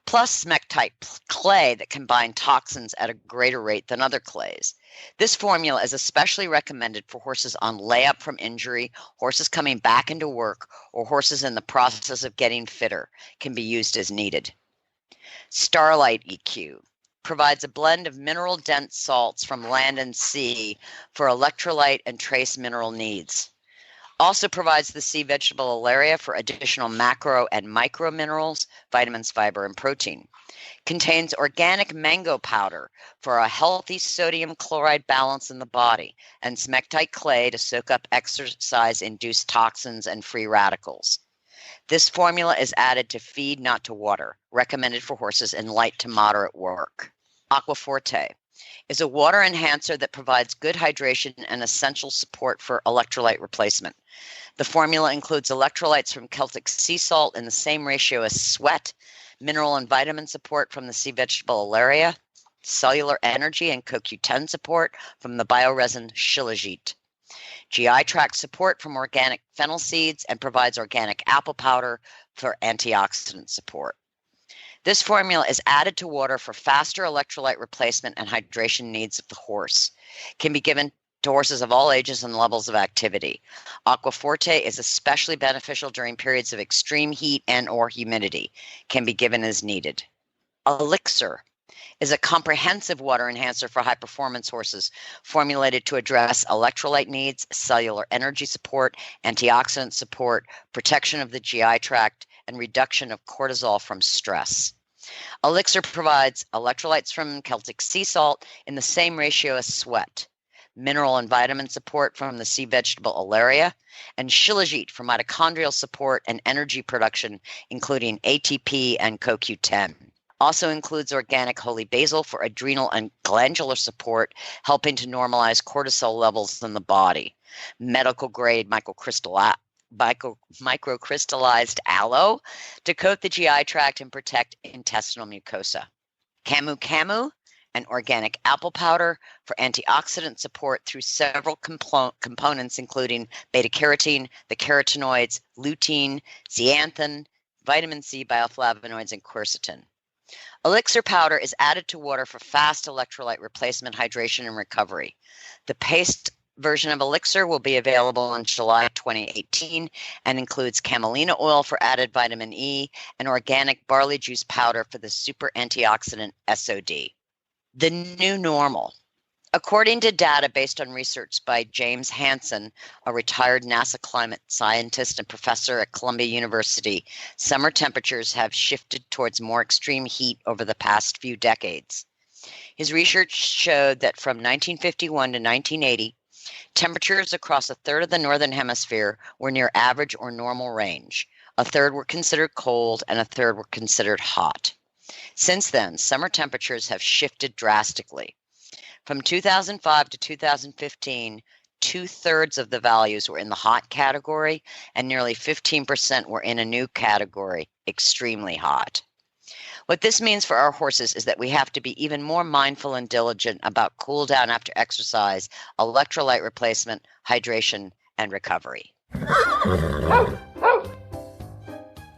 plus smectite clay that can bind toxins at a greater rate than other clays. This formula is especially recommended for horses on layup from injury, horses coming back into work, or horses in the process of getting fitter. Can be used as needed. Starlight EQ provides a blend of mineral-dense salts from land and sea for electrolyte and trace mineral needs. Also provides the sea vegetable Alaria for additional macro and micro minerals, vitamins, fiber, and protein. Contains organic mango powder for a healthy sodium chloride balance in the body, and smectite clay to soak up exercise-induced toxins and free radicals. This formula is added to feed, not to water, recommended for horses in light to moderate work. Aquaforte is a water enhancer that provides good hydration and essential support for electrolyte replacement. The formula includes electrolytes from Celtic sea salt in the same ratio as sweat, mineral and vitamin support from the sea vegetable Alaria, cellular energy and CoQ10 support from the bioresin Shilajit, GI tract support from organic fennel seeds, and provides organic apple powder for antioxidant support. This formula is added to water for faster electrolyte replacement and hydration needs of the horse. Can be given to horses of all ages and levels of activity. Aquaforte is especially beneficial during periods of extreme heat and or humidity. Can be given as needed. Elixir is a comprehensive water enhancer for high-performance horses, formulated to address electrolyte needs, cellular energy support, antioxidant support, protection of the GI tract, and reduction of cortisol from stress. Elixir provides electrolytes from Celtic sea salt in the same ratio as sweat, mineral and vitamin support from the sea vegetable Alaria, and Shilajit for mitochondrial support and energy production, including ATP and CoQ10. Also includes organic holy basil for adrenal and glandular support, helping to normalize cortisol levels in the body. Medical grade microcrystallized aloe to coat the GI tract and protect intestinal mucosa. Camu Camu and organic apple powder for antioxidant support through several components, including beta-carotene, the carotenoids, lutein, zeaxanthin, vitamin C, bioflavonoids, and quercetin. Elixir powder is added to water for fast electrolyte replacement, hydration, and recovery. The paste version of Elixir will be available in July 2018 and includes camelina oil for added vitamin E and organic barley juice powder for the super antioxidant SOD. The new normal. According to data based on research by James Hansen, a retired NASA climate scientist and professor at Columbia University, summer temperatures have shifted towards more extreme heat over the past few decades. His research showed that from 1951 to 1980, temperatures across a third of the northern hemisphere were near average or normal range. A third were considered cold and a third were considered hot. Since then, summer temperatures have shifted drastically. From 2005 to 2015, 2/3 of the values were in the hot category and nearly 15% were in a new category, extremely hot. What this means for our horses is that we have to be even more mindful and diligent about cool down after exercise, electrolyte replacement, hydration, and recovery.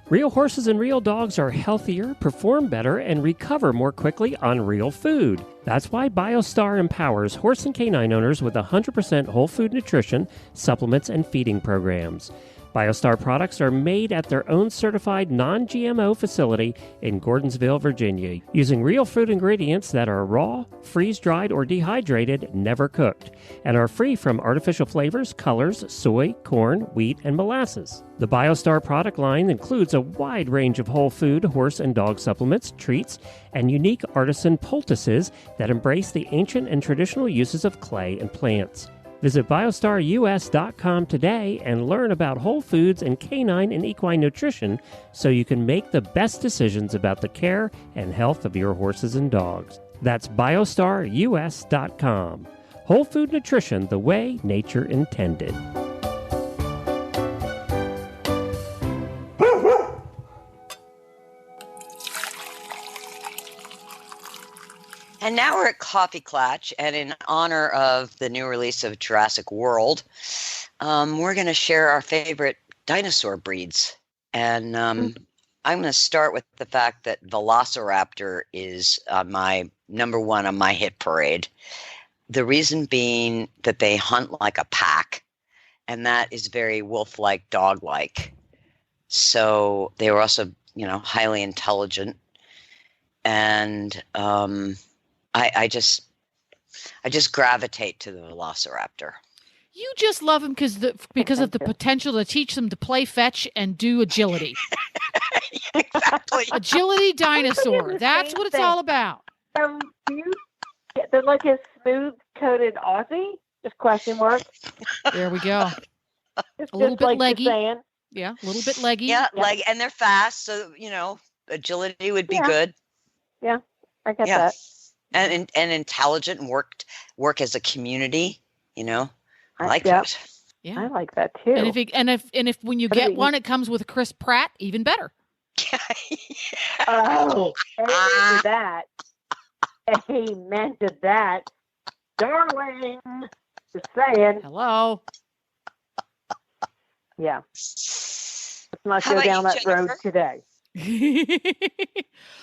Real horses and real dogs are healthier, perform better, and recover more quickly on real food. That's why Biostar empowers horse and canine owners with 100% whole food nutrition, supplements, and feeding programs. Biostar products are made at their own certified non-GMO facility in Gordonsville, Virginia, using real food ingredients that are raw, freeze-dried, or dehydrated, never cooked, and are free from artificial flavors, colors, soy, corn, wheat, and molasses. The Biostar product line includes a wide range of whole food, horse and dog supplements, treats, and unique artisan poultices that embrace the ancient and traditional uses of clay and plants. Visit biostarus.com today and learn about whole foods and canine and equine nutrition so you can make the best decisions about the care and health of your horses and dogs. That's biostarus.com. Whole food nutrition the way nature intended. And now we're at Coffee Klatch, and in honor of the new release of Jurassic World, we're going to share our favorite dinosaur breeds. And I'm going to start with the fact that Velociraptor is my number one on my hit parade. The reason being that they hunt like a pack, and that is very wolf-like, dog-like. So they were also, highly intelligent. And I just gravitate to the Velociraptor. You just love him because of the potential to teach them to play fetch and do agility. Exactly. Agility dinosaur. That's what it's all about. They're like a smooth-coated Aussie? Just question mark. There we go. It's a little bit like leggy. saying. Yeah, a little bit leggy. Yeah, leg, and they're fast, so agility would be good. Yeah, I get that. And intelligent and work as a community. I like that. Yeah, I like that too. And if when you get one, it comes with a Chris Pratt, even better. Oh, amen to that. Amen to that, darling. Just saying. Hello. Yeah. Let's not go down that road today.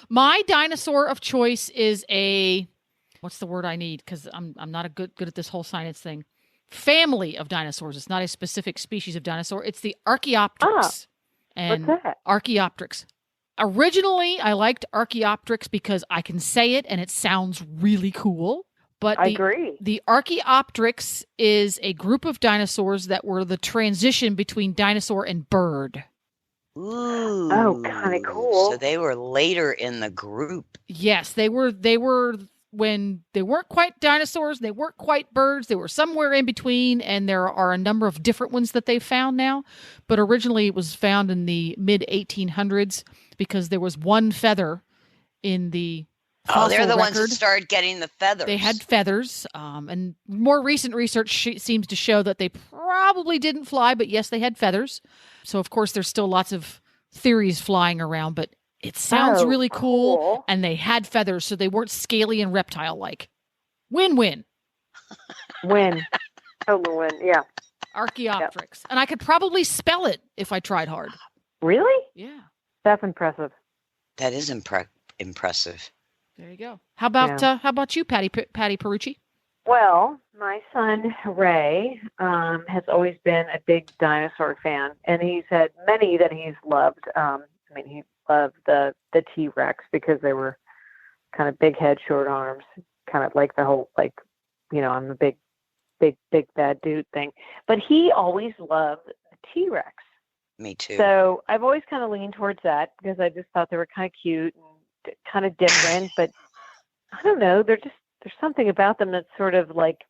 My dinosaur of choice is what's the word I need? Because I'm not good at this whole science thing. Family of dinosaurs. It's not a specific species of dinosaur. It's the Archaeopteryx. And what's that? Archaeopteryx. Originally, I liked Archaeopteryx because I can say it and it sounds really cool. But I agree. The Archaeopteryx is a group of dinosaurs that were the transition between dinosaur and bird. Ooh. Oh, kind of cool. So they were later in the group. Yes, they were when they weren't quite dinosaurs, they weren't quite birds, they were somewhere in between, and there are a number of different ones that they've found now. But originally it was found in the mid-1800s because there was one feather in the fossil they're the record. ones that started getting the feathers. They had feathers, and more recent research seems to show that they probably didn't fly, but yes, they had feathers. So, of course, there's still lots of theories flying around, but It sounds Oh, really cool, cool. and they had feathers, so they weren't scaly and reptile-like. Win-win. Win. Total win. Yeah. Archaeopteryx. And I could probably spell it if I tried hard. Really? Yeah. That's impressive. That is impressive. There you go. How about you, Patty Perucci? Well, my son Ray has always been a big dinosaur fan, and he's had many that he's loved. He loved the T-Rex because they were kind of big head, short arms, kind of like the whole I'm a big bad dude thing. But he always loved the T-Rex. Me too. So I've always kind of leaned towards that because I just thought they were kind of cute and kind of different. But I don't know, there's something about them that's sort of like,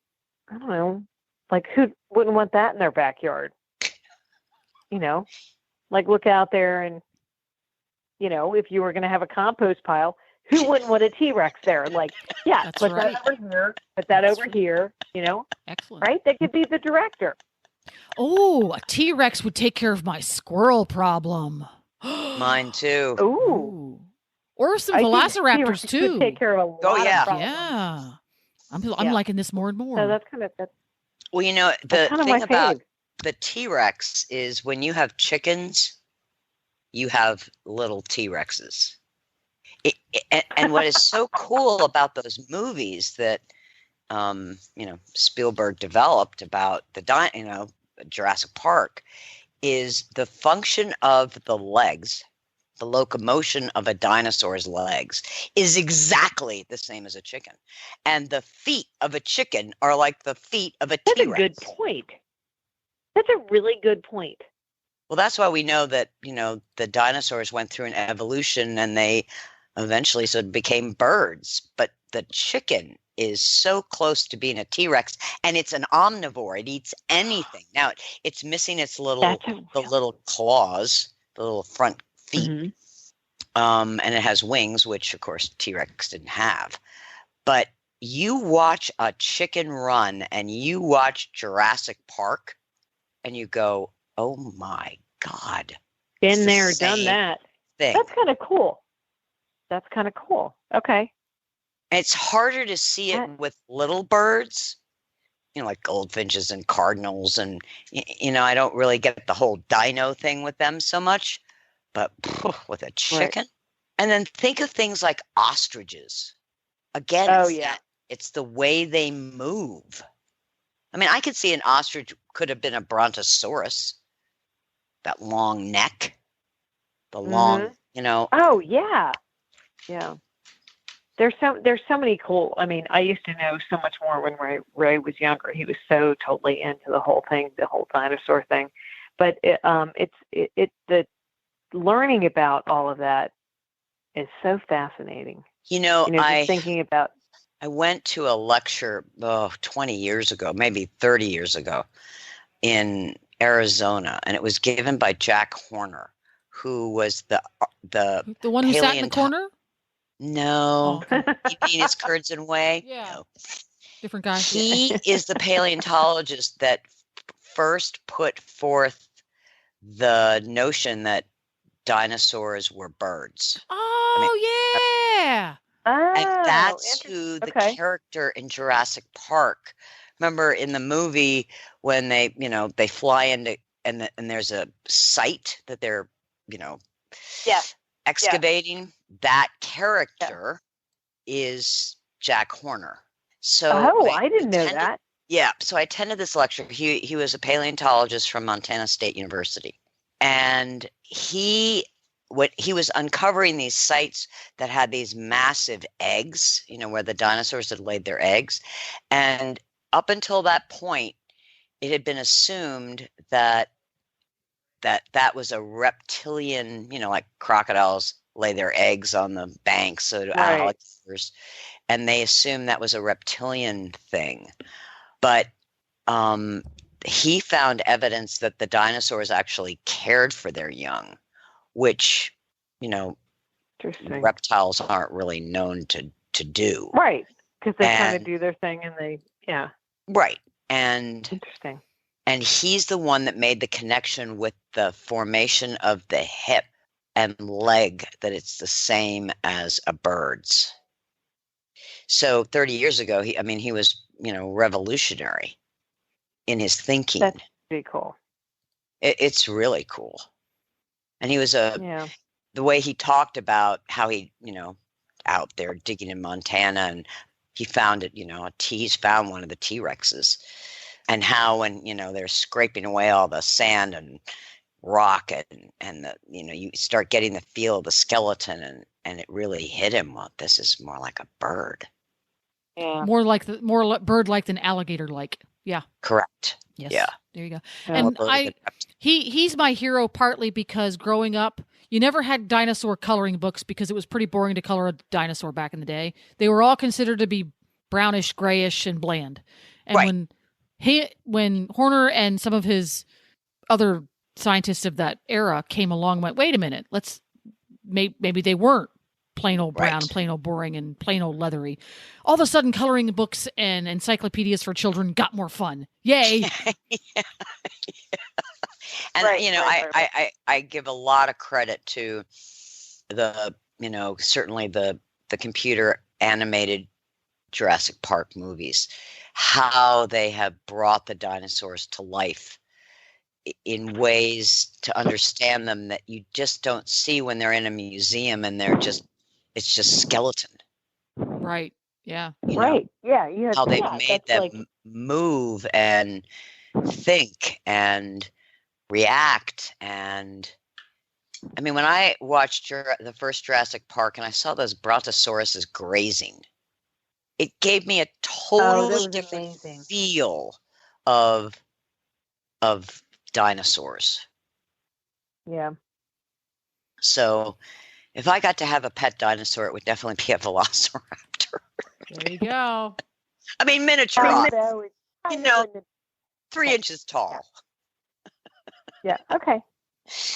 I don't know, like who wouldn't want that in their backyard? Like look out there and, if you were going to have a compost pile, who wouldn't want a T-Rex there? Like, yeah, That's put right. that over here, put that over here, Excellent. right? They could be the director. Oh, a T-Rex would take care of my squirrel problem. Mine too. Ooh. Or some I think velociraptors T-Rex too. could take care of a lot yeah. of problems. Yeah. I'm Yeah. liking this more and more. So that's kind of Well, the kind of thing my about fave. the T-Rex is when you have chickens, you have little T-Rexes. And what is so cool about those movies that Spielberg developed about the Jurassic Park is the function of the legs, the locomotion of a dinosaur's legs is exactly the same as a chicken, and the feet of a chicken are like the feet of a That's T-Rex. a good point. That's a really good point. Well, that's why we know that, the dinosaurs went through an evolution and they eventually became birds. But the chicken is so close to being a T-Rex, and it's an omnivore. It eats anything. Now, it's missing its little claws, the little front feet. Mm-hmm. And it has wings, which, of course, T-Rex didn't have. But you watch a chicken run and you watch Jurassic Park and you go, oh my God. Been there, done that. Thing. That's kind of cool. Okay. And it's harder to see it with little birds, like goldfinches and cardinals. And, I don't really get the whole dino thing with them so much. But with a chicken. Right. And then think of things like ostriches. Again, it's the way they move. I mean, I could see an ostrich could have been a brontosaurus. That long neck, the long, Oh yeah, yeah. There's so many cool. I mean, I used to know so much more when Ray was younger. He was so totally into the whole thing, the whole dinosaur thing. But the learning about all of that is so fascinating. Just thinking about. I went to a lecture 20 years ago, maybe 30 years ago, in Arizona, and it was given by Jack Horner, who was the one who sat in the corner. No, Venus Curds and Whey. Yeah, no. Different guy. He is the paleontologist that first put forth the notion that dinosaurs were birds. Yeah. And that's who the character in Jurassic Park. Remember in the movie when they fly into and there's a site that they're excavating. Yeah. That character is Jack Horner. So I didn't know that. Yeah, so I attended this lecture. He was a paleontologist from Montana State University, and he was uncovering these sites that had these massive eggs, where the dinosaurs had laid their eggs, and up until that point, it had been assumed that was a reptilian, like crocodiles lay their eggs on the banks, so do alligators, and they assumed that was a reptilian thing. But he found evidence that the dinosaurs actually cared for their young, which, reptiles aren't really known to do. Right, because they kind of do their thing and they, Right. And interesting. And he's the one that made the connection with the formation of the hip and leg that it's the same as a bird's. So 30 years ago, he was, revolutionary in his thinking. That's pretty cool. It's really cool. And he was Yeah. the way he talked about how he, out there digging in Montana, and he found it, he's found one of the T-Rexes, and how when, they're scraping away all the sand and rock and the, you start getting the feel of the skeleton, and it really hit him. Well, this is more like a bird. Yeah. More bird-like than alligator-like. Yeah. Correct. Yes. Yeah. There you go. Yeah. And he's my hero partly because growing up, you never had dinosaur coloring books because it was pretty boring to color a dinosaur back in the day. They were all considered to be brownish, grayish, and bland. And Right. when Horner and some of his other scientists of that era came along and went, wait a minute, maybe they weren't plain old brown, Right. plain old boring, and plain old leathery. All of a sudden, coloring books and encyclopedias for children got more fun. Yay! Yeah. And Right. I give a lot of credit to the certainly the computer animated Jurassic Park movies, how they have brought the dinosaurs to life in ways to understand them that you just don't see when they're in a museum and it's just skeleton. Right. Yeah. Right. Yeah. You have How they've yeah, made that's them move and think and react. And I mean, when I watched the first Jurassic Park and I saw those brontosauruses grazing, it gave me a totally was different amazing. feel of dinosaurs. Yeah. So if I got to have a pet dinosaur, it would definitely be a velociraptor. There you go. I mean, miniaturized, So it's you kind know, of in the- 3 inches tall. yeah. Okay.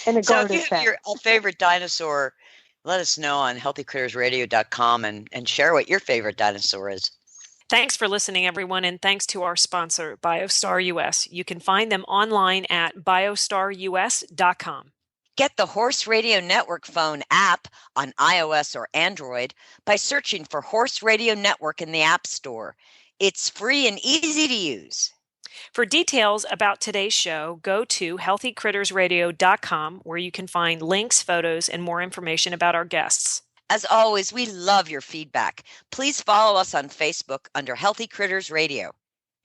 And a So if garden you have fence. your favorite dinosaur, let us know on healthycrittersradio.com and share what your favorite dinosaur is. Thanks for listening, everyone, and thanks to our sponsor, Biostar US. You can find them online at biostarus.com. Get the Horse Radio Network phone app on iOS or Android by searching for Horse Radio Network in the App Store. It's free and easy to use. For details about today's show, go to healthycrittersradio.com, where you can find links, photos, and more information about our guests. As always, we love your feedback. Please follow us on Facebook under Healthy Critters Radio.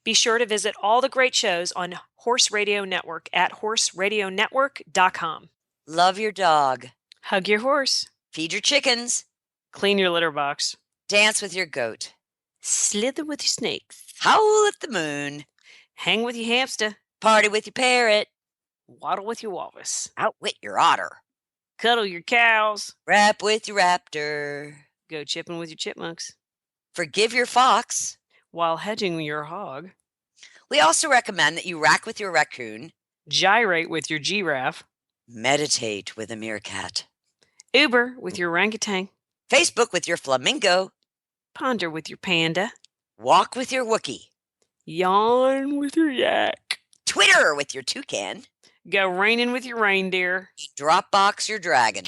Be sure to visit all the great shows on Horse Radio Network at horseradionetwork.com. Love your dog. Hug your horse. Feed your chickens. Clean your litter box. Dance with your goat. Slither with your snakes. Howl at the moon. Hang with your hamster. Party with your parrot. Waddle with your walrus. Outwit your otter. Cuddle your cows. Rap with your raptor. Go chipping with your chipmunks. Forgive your fox. While hedging your hog. We also recommend that you rack with your raccoon. Gyrate with your giraffe. Meditate with a meerkat. Uber with your orangutan. Facebook with your flamingo. Ponder with your panda. Walk with your Wookiee. Yawn with your yak. Twitter with your toucan. Go raining with your reindeer. Dropbox your dragon.